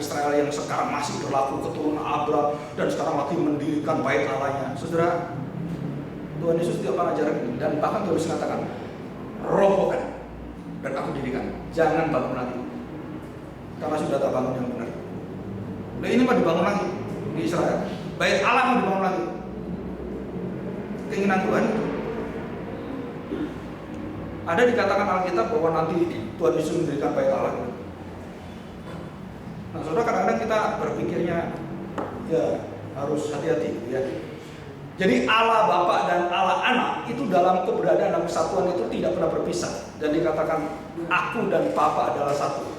Israel yang sekarang masih berlaku, keturunan Abraham, dan sekarang lagi mendirikan bait Allahnya. Saudara, Tuhan Yesus tidak pernah ajarkan ini, dan bahkan Tuhan Yesus mengatakan, robohkan dan aku dirikan, jangan bangun lagi, karena sudah tak bangun yang benar. Nah, ini mau dibangun lagi di Israel, bait Allah mau dibangun lagi. Keinginan Tuhan itu. Ada dikatakan Alkitab bahwa nanti Tuhan Yesus mendirikan bait Allah. Nah, saudara, kadang-kadang kita berpikirnya ya harus hati-hati, ya. Jadi Allah Bapa dan Allah Anak itu dalam keberadaan dan kesatuan itu tidak pernah berpisah, dan dikatakan aku dan Bapa adalah satu.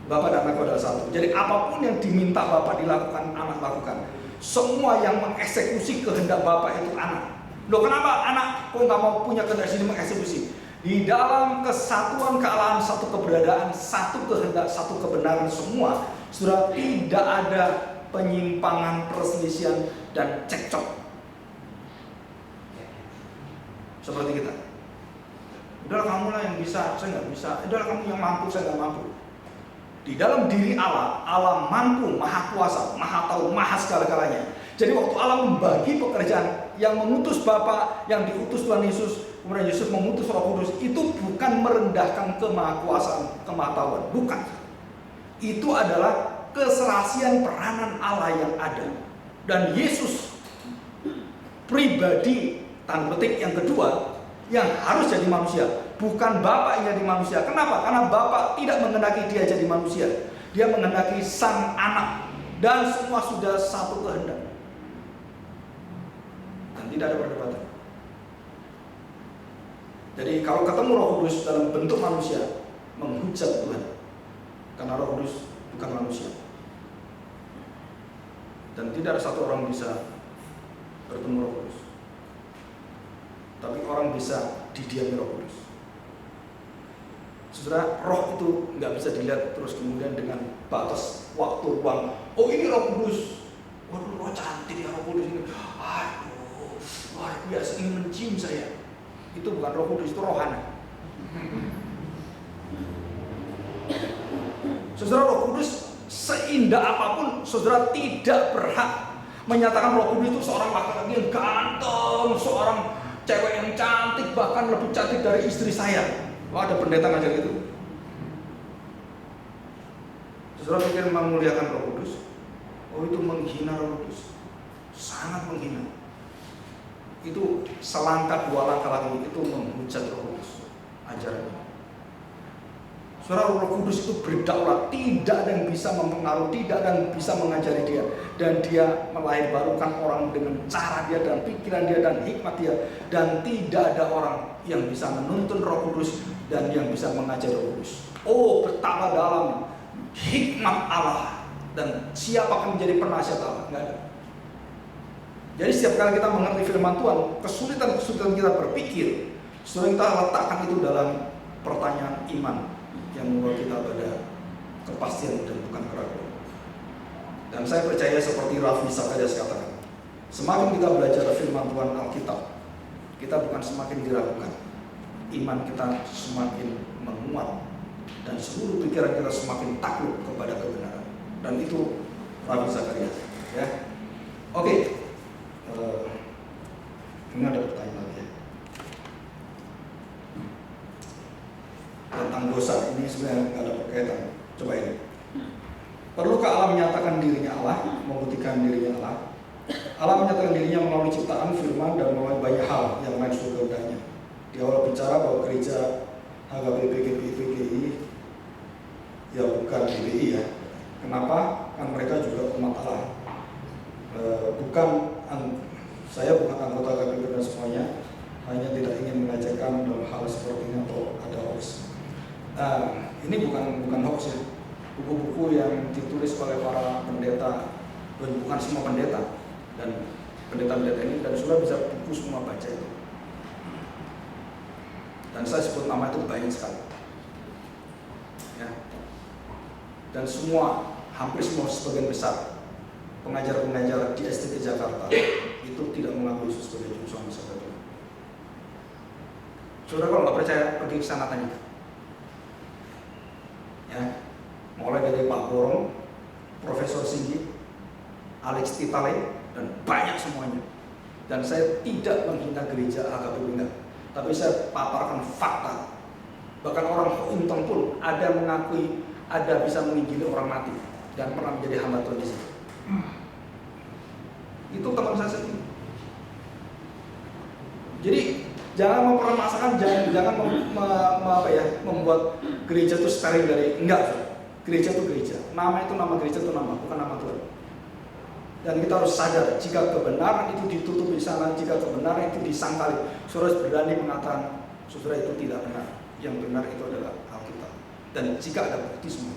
Bapa dan Aku adalah satu. Jadi apapun yang diminta Bapa dilakukan, Anak lakukan. Semua yang mengeksekusi kehendak Bapa itu Anak. Loh, kenapa Anak kok nggak mau punya kehendak sini mengeksekusi? Di dalam kesatuan kealahan, satu keberadaan, satu kehendak, satu kebenaran semua, sudah tidak ada penyimpangan, perselisihan, dan cekcok. Seperti kita. Udahlah kamu lah yang bisa, saya nggak bisa. Udahlah kamu yang mampu, saya nggak mampu. Di dalam diri Allah, Allah mampu, maha kuasa, maha tahu, maha segala-galanya. Jadi waktu Allah membagi pekerjaan, yang mengutus Bapa, yang diutus Tuhan Yesus, kemudian Yesus mengutus Roh Kudus, itu bukan merendahkan kemahakuasaan, kemahatauan, bukan. Itu adalah keserasian peranan Allah yang ada. Dan Yesus pribadi, tanda petik yang kedua, yang harus jadi manusia, bukan Bapa yang jadi manusia. Kenapa? Karena Bapa tidak menghendaki dia jadi manusia. Dia menghendaki Sang Anak, dan semua sudah satu kehendak. Dan tidak ada perdebatan. Jadi kalau ketemu Roh Kudus dalam bentuk manusia, menghujat Tuhan, karena Roh Kudus bukan manusia. Dan tidak ada satu orang bisa bertemu Roh Kudus. Tapi orang bisa didiami Roh Kudus. Saudara, roh itu nggak bisa dilihat terus kemudian dengan batas waktu ruang. Oh, ini Roh Kudus. Waduh, roh cantik ya Roh Kudus ini. Aduh, luar biasa, ingin mencium saya. Itu bukan Roh Kudus, itu rohani. Saudara, Roh Kudus seindah apapun, saudara tidak berhak menyatakan Roh Kudus itu seorang laki-laki yang ganteng, seorang cewek yang cantik, bahkan lebih cantik dari istri saya. Wah, ada pendeta ngajar gitu. Saudara pikir memuliakan Roh Kudus? Oh, itu menghina Roh Kudus. Sangat menghina. Itu selangkah dua langkah lagi, itu menghujat Roh Kudus. Ajarannya. Saudara, Roh Kudus itu berdaulat, tidak ada yang bisa mempengaruhi, tidak ada yang bisa mengajari dia, dan dia melahirkan orang dengan cara dia dan pikiran dia dan hikmat dia, dan tidak ada orang yang bisa menuntun Roh Kudus dan yang bisa mengajar Roh Kudus. Oh, betapa dalam hikmat Allah, dan siapa akan menjadi penasihat Allah? Enggak ada. Jadi setiap kali kita mengerti firman Tuhan, kesulitan kita berpikir, sering kita letakkan itu dalam pertanyaan iman yang membawa kita pada kepastian dan bukan keraguan. Dan saya percaya seperti Raffi Sakarias katakan, semakin kita belajar firman Tuhan Alkitab, kita bukan semakin diragukan, iman kita semakin menguat, dan seluruh pikiran kita semakin takluk kepada kebenaran. Dan itu Raffi Sakarias, ya. Oke. Ini ada pertanyaan lagi ya. Tentang dosa, ini sebenarnya nggak ada berkaitan. Coba ini. Perlukah Allah menyatakan dirinya Allah, membuktikan dirinya Allah? Allah menyatakan dirinya melalui ciptaan, firman, dan melalui banyak hal yang lain seluruh kehendaknya. Di awal bicara bahwa gereja HKBP-PGI ya bukan GBI ya. Kenapa? Kan mereka juga umat Allah. Saya bukan anggota KPP dan semuanya, hanya tidak ingin mengajarkan dalam hal seperti ini atau ada hoax. Ini bukan hoax ya. Buku-buku yang ditulis oleh para pendeta, dan bukan semua pendeta, dan pendeta-pendeta ini, dan sudah bisa buku semua baca itu. Dan saya sebut nama itu banyak sekali. Ya. Dan semua, hampir semua, sebagian besar pengajar-pengajar di STT Jakarta itu tidak mengakui Yesus sebagai juru selamat saudara. Saudara kalau nggak percaya, pergi ke sana tanya. Ya, mulai dari Pak Borong, Profesor Singgi, Alex Titale, dan banyak semuanya. Dan saya tidak menghina gereja HKBP, enggak, tapi saya paparkan fakta. Bahkan orang Hinton pun ada mengakui ada bisa menginjili orang mati dan pernah menjadi hamba Tuhan di situ. Itu teman saya sendiri. Jadi jangan mempermasalahkan, jangan membuat gereja itu steril dari enggak. Gereja itu gereja. Nama itu nama gereja itu nama, bukan nama Tuhan. Dan kita harus sadar jika kebenaran itu ditutup di sana, jika kebenaran itu disangkali, saudara berani mengatakan saudara itu tidak benar. Yang benar itu adalah Alkitab. Dan jika ada bukti semua,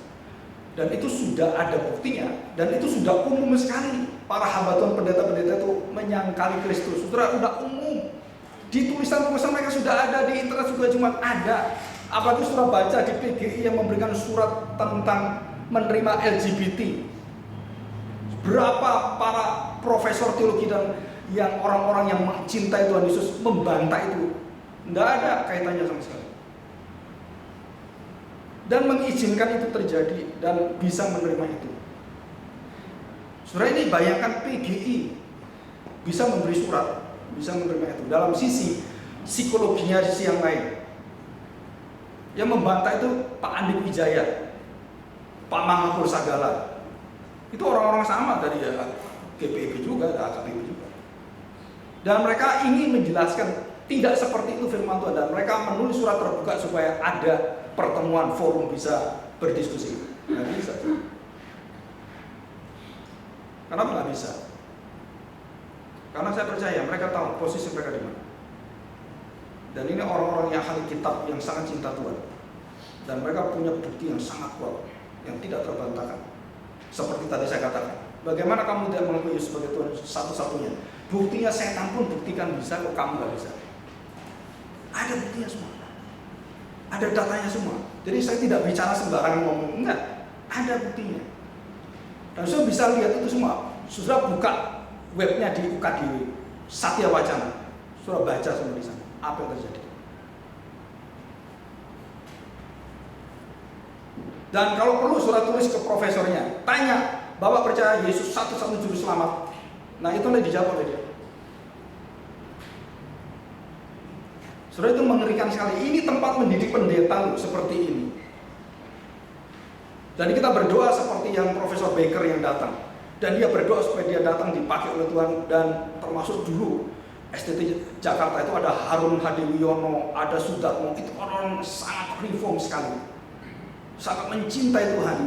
dan itu sudah ada buktinya, dan itu sudah umum sekali. Para hamba Tuhan, pendeta-pendeta itu menyangkali Kristus. Saudara, sudah umum. Di tulisan-tulisan mereka sudah ada, di internet juga cuma ada. Apalagi saudara baca di PGI yang memberikan surat tentang menerima LGBT. Berapa para profesor teologi dan yang orang-orang yang mencintai Tuhan Yesus membantah itu. Tidak ada kaitannya sama sekali. Dan mengizinkan itu terjadi dan bisa menerima itu. Saudara, ini bayangkan PGI bisa memberi surat, bisa menerima itu. Dalam sisi psikologinya, sisi yang lain, yang membantah itu Pak Andi Wijaya, Pak Mangapur Sagala. Itu orang-orang sama dari GPIB juga, ada AKBP juga. Dan mereka ingin menjelaskan tidak seperti itu firman Tuhan, dan mereka menulis surat terbuka supaya ada pertemuan, forum bisa berdiskusi. Nggak bisa. Kenapa nggak bisa? Karena saya percaya mereka tahu posisi mereka di mana. Dan ini orang-orang yang ahli kitab yang sangat cinta Tuhan. Dan mereka punya bukti yang sangat kuat, yang tidak terbantahkan. Seperti tadi saya katakan, bagaimana kamu tidak mengakui Yesus sebagai Tuhan satu-satunya? Buktinya setan pun buktikan bisa, kok kamu nggak bisa? Ada buktinya semua. Ada datanya semua. Jadi saya tidak bicara sembarangan ngomong, enggak. Ada buktinya. Dan saudara bisa lihat itu semua. Saudara buka webnya di UKDW, Satya Wacana. Saudara baca semua di sana. Apa yang terjadi? Dan kalau perlu saudara tulis ke profesornya, tanya, Bapak percaya Yesus satu-satunya juru selamat? Nah, itu yang dijawab oleh dia. Saudara, itu mengerikan sekali. Ini tempat mendidik pendeta loh, seperti ini. Dan kita berdoa seperti yang Profesor Baker yang datang. Dan dia berdoa supaya dia datang dipakai oleh Tuhan. Dan termasuk dulu STT Jakarta itu ada Harun Hadiwiono, ada Sudarmo. Itu orang sangat reform sekali, sangat mencintai Tuhan.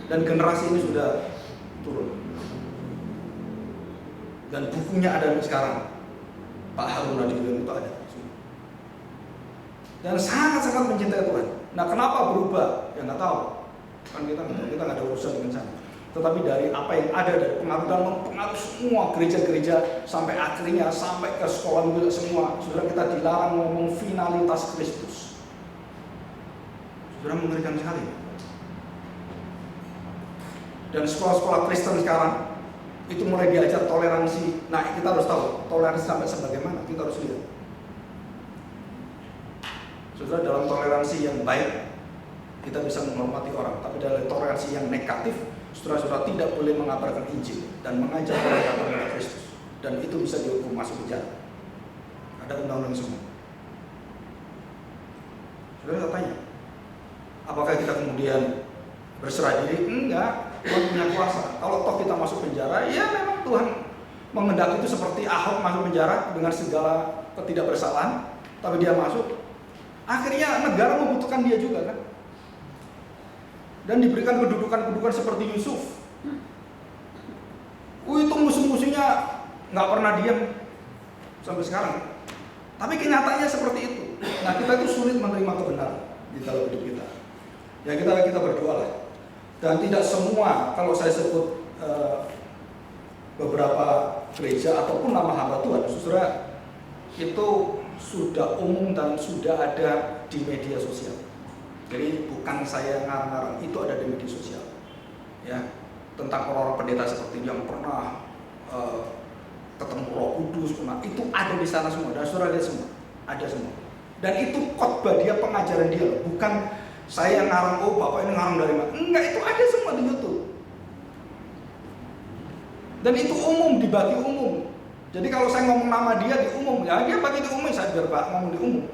Dan generasi ini sudah turun. Dan bukunya ada sekarang. Pak Harun Hadiwiono itu ada. Dan sangat-sangat mencintai Tuhan. Nah, kenapa berubah? Ya nggak tahu. Kan kita nggak ada urusan dengan sana. Tetapi dari apa yang ada dari pengaruh dan mempengaruhi semua gereja-gereja sampai akhirnya sampai ke sekolah juga semua. Saudara, kita dilarang ngomong finalitas Kristus. Saudara, mengerikan sekali. Dan sekolah-sekolah Kristen sekarang itu mulai diajar toleransi. Nah, kita harus tahu toleransi sampai sebagaimana, kita harus lihat. Saudara, dalam toleransi yang baik kita bisa menghormati orang, tapi dalam toleransi yang negatif, saudara-saudara tidak boleh mengabarkan Injil dan mengajak orang datang kepada Kristus, dan itu bisa dihukum masuk penjara. Ada undang-undang semua. Saudara, saya tanya, apakah kita kemudian berserah diri? Enggak. Tuhan punya kuasa. Kalau toh kita masuk penjara, ya memang Tuhan mengendaki itu seperti Ahok masuk penjara dengan segala ketidakbersalahan, tapi dia masuk. Akhirnya negara membutuhkan dia juga kan. Dan diberikan kedudukan-kedudukan seperti Yusuf. Itu musuh-musuhnya nggak pernah diam sampai sekarang. Tapi kenyataannya seperti itu. Nah, kita itu sulit menerima kebenaran di dalam hidup kita. Ya, kita berdoa lah. Dan tidak semua, kalau saya sebut beberapa gereja ataupun nama hamba Tuhan, saudara, itu sudah umum dan sudah ada di media sosial. Jadi bukan saya ngarang-ngarang, itu ada di media sosial. Ya, tentang orang-orang pendeta seperti yang pernah ketemu Roh Kudus, itu ada di sana semua. Dan saudara lihat semua, ada semua. Dan itu khotbah dia, pengajaran dia, bukan Saya yang ngarang, oh Bapak ini ngarang dari mana? Enggak, itu ada semua di YouTube. Dan itu umum, dibagi umum. Jadi kalau saya ngomong nama dia di umum, ya dia bagi di umum, saya biar Pak ngomong di umum.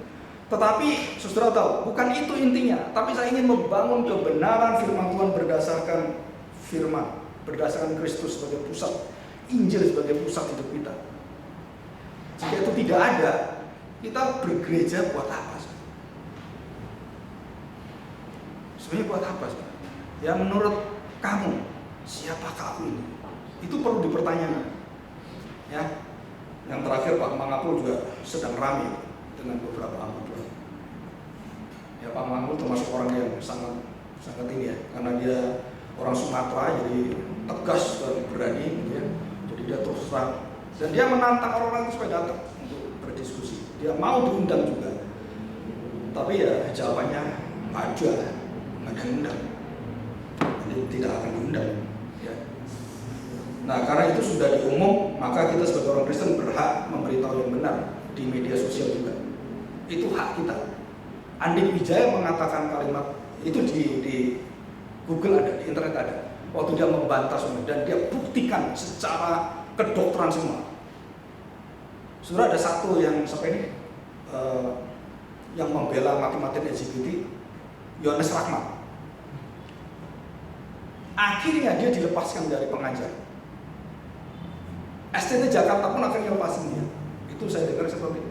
Tetapi saudara tahu, bukan itu intinya. Tapi saya ingin membangun kebenaran firman Tuhan berdasarkan firman, berdasarkan Kristus sebagai pusat, Injil sebagai pusat hidup kita. Jika itu tidak ada, kita bergereja buat apa? Sebenarnya buat apa? Ya menurut kamu, siapakah aku ini? Itu perlu dipertanyakan. Ya, yang terakhir Pak Mangapul juga sedang ramai dengan beberapa anggota. Ya Pak Mangapul termasuk orang yang sangat ini ya, karena dia orang Sumatera, jadi tegas dan berani, gitu ya. Jadi dia terus terang dan dia menantang orang-orang itu supaya datang untuk berdiskusi. Dia mau diundang juga, tapi ya jawabannya ada, nggak ada yang undang, jadi tidak akan diundang. Nah, karena itu sudah diumum, maka kita sebagai orang Kristen berhak memberitahu yang benar di media sosial juga. Itu hak kita. Andi Wijaya mengatakan kalimat itu di Google ada, di internet ada. Waktu dia membantah semua dan dia buktikan secara kedokteran semua. Sudah ada satu yang sampai ini yang membela mati-matian LGBT, Yohanes Rahmat. Akhirnya dia dilepaskan dari pengajar. STT Jakarta pun akan lepasin dia. Itu saya dengar seperti itu.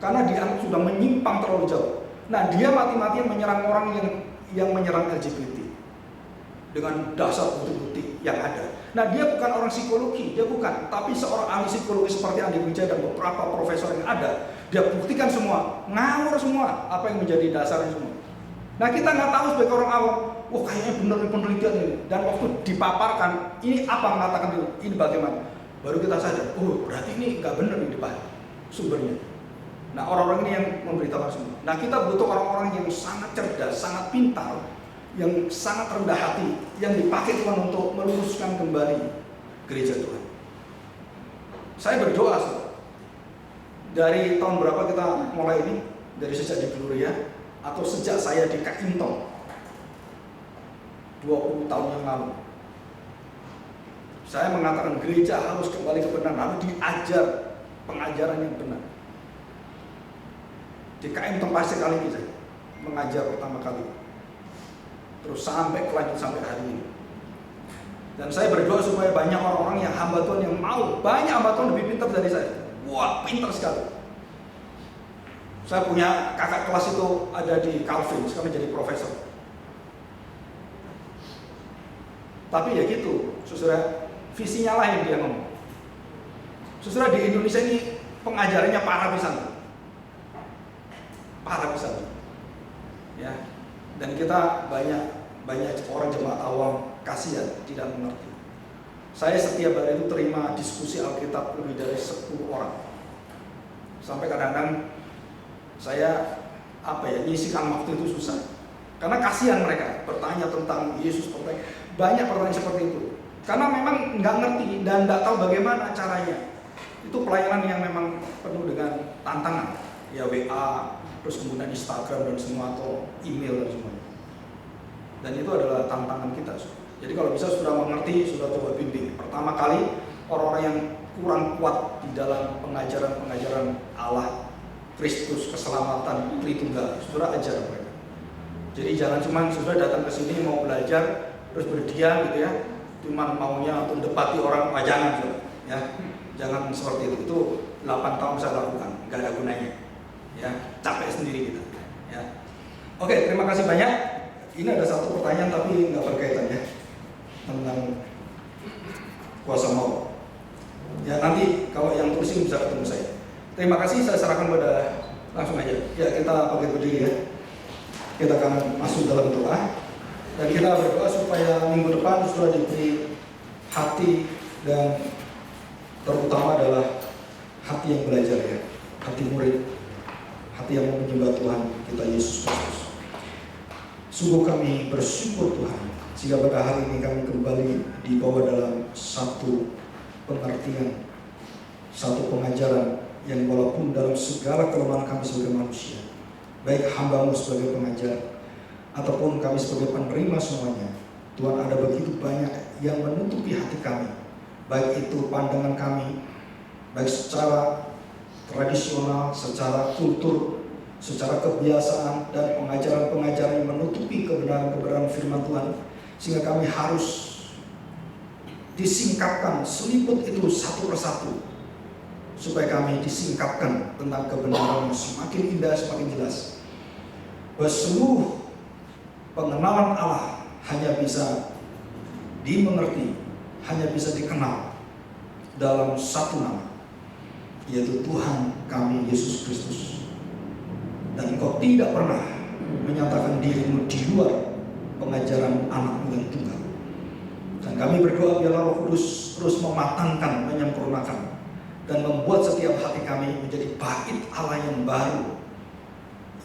Karena dianggap sudah menyimpang terlalu jauh. Nah, dia mati-matian menyerang orang yang menyerang LGBT dengan dasar bukti-bukti yang ada. Nah, dia bukan orang psikologi, dia bukan, tapi seorang ahli psikologi seperti Andi Wijaya dan beberapa profesor yang ada. Dia buktikan semua, ngawur semua apa yang menjadi dasarnya semua. Nah, kita nggak tahu sebagai orang awam, wah kayaknya benar penelitian ini. Dan waktu dipaparkan, ini apa mengatakan ini bagaimana? Baru kita sadar, oh berarti ini nggak benar di depan sumbernya. Nah, orang-orang ini yang memberitakan semua. Nah, kita butuh orang-orang yang sangat cerdas, sangat pintar, yang sangat rendah hati, yang dipakai Tuhan untuk meluruskan kembali gereja Tuhan. Saya berdoa, dari tahun berapa kita mulai ini? Dari sejak di Gloria atau sejak saya di Kaintong 20 tahun yang lalu. Saya mengatakan gereja harus kembali ke benar, harus diajar pengajaran yang benar. Di Kaintong Pasir kali ini saya mengajar pertama kali. Terus sampai kelanjut sampai hari ini. Dan saya berdoa supaya banyak orang-orang yang hamba Tuhan yang mau, banyak hamba Tuhan lebih pintar dari saya. Wah, pintar sekali. Saya punya kakak kelas itu ada di Calvin, sekarang jadi profesor. Tapi ya gitu, saudara. Visinya lain dia ngomong. Saudara, di Indonesia ini pengajarannya parah pisan. Parah pisan. Ya. Dan kita banyak orang jemaat awam kasihan tidak mengerti. Saya setiap hari itu terima diskusi Alkitab lebih dari 10 orang. Sampai kadang-kadang saya nyisikan waktu itu susah. Karena kasihan mereka bertanya tentang Yesus, banyak pertanyaan seperti itu. Karena memang nggak ngerti dan nggak tahu bagaimana caranya. Itu pelayanan yang memang penuh dengan tantangan. Ya WA, terus kemudian Instagram dan semua, atau email dan semuanya. Dan itu adalah tantangan kita. Jadi kalau bisa sudah mengerti, sudah coba bimbing. Pertama kali orang-orang yang kurang kuat di dalam pengajaran Allah, Kristus, keselamatan, Tritunggal, sudah ajar mereka. Jadi jangan cuma sudah datang ke sini mau belajar terus berdiam gitu ya. Cuman maunya untuk debati orang, jangan juga, ya, jangan seperti itu. Itu 8 tahun saya lakukan, nggak ada gunanya, ya, capek sendiri kita, ya. Oke, terima kasih banyak. Ini ada satu pertanyaan tapi nggak berkaitan ya, tentang kuasa maut. Ya nanti kalau yang tulisin bisa ketemu saya. Terima kasih, saya serahkan pada langsung aja. Ya kita pakai berdiri ya. Kita akan masuk dalam doa. Dan kita berdoa supaya minggu depan sudah diberi hati, dan terutama adalah hati yang belajar ya, hati murid, hati yang mau menyembah Tuhan kita Yesus Kristus. Sungguh kami bersyukur Tuhan, sehingga pada hari ini kami kembali dibawa dalam satu pengertian, satu pengajaran yang walaupun dalam segala kelemahan kami sebagai manusia, baik hamba-Mu sebagai pengajar, ataupun kami sebagai penerima semuanya, Tuhan, ada begitu banyak yang menutupi hati kami, baik itu pandangan kami, baik secara tradisional, secara kultur, secara kebiasaan, dan pengajaran-pengajaran yang menutupi kebenaran-kebenaran firman Tuhan, sehingga kami harus disingkapkan seliput itu satu persatu, supaya kami disingkapkan tentang kebenaran yang semakin indah, semakin jelas, bahwa seluruh pengenalan Allah hanya bisa dimengerti, hanya bisa dikenal dalam satu nama, yaitu Tuhan kami Yesus Kristus. Dan Engkau tidak pernah menyatakan dirimu di luar pengajaran Anak-Mu yang tunggal. Dan kami berdoa biarlah Roh Kudus terus mematangkan, menyempurnakan, dan membuat setiap hati kami menjadi bait Allah yang baru,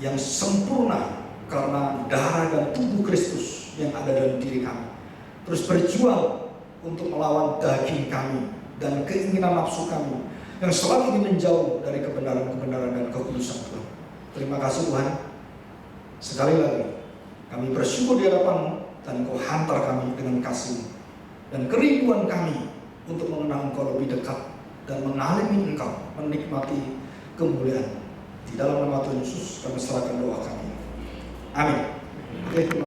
yang sempurna karena darah dan tubuh Kristus yang ada dalam diri kami. Terus berjuang untuk melawan daging kami dan keinginan nafsu kami yang selalu ingin menjauh dari kebenaran-kebenaran dan kekudusan Tuhan. Terima kasih Tuhan. Sekali lagi kami bersyukur di hadapan-Mu, dan Engkau hantar kami dengan kasih dan kerinduan kami untuk mengenal Engkau lebih dekat dan mengalami Engkau, menikmati kemuliaan. Di dalam nama Tuhan Yesus kami serahkan doa kami. Amin.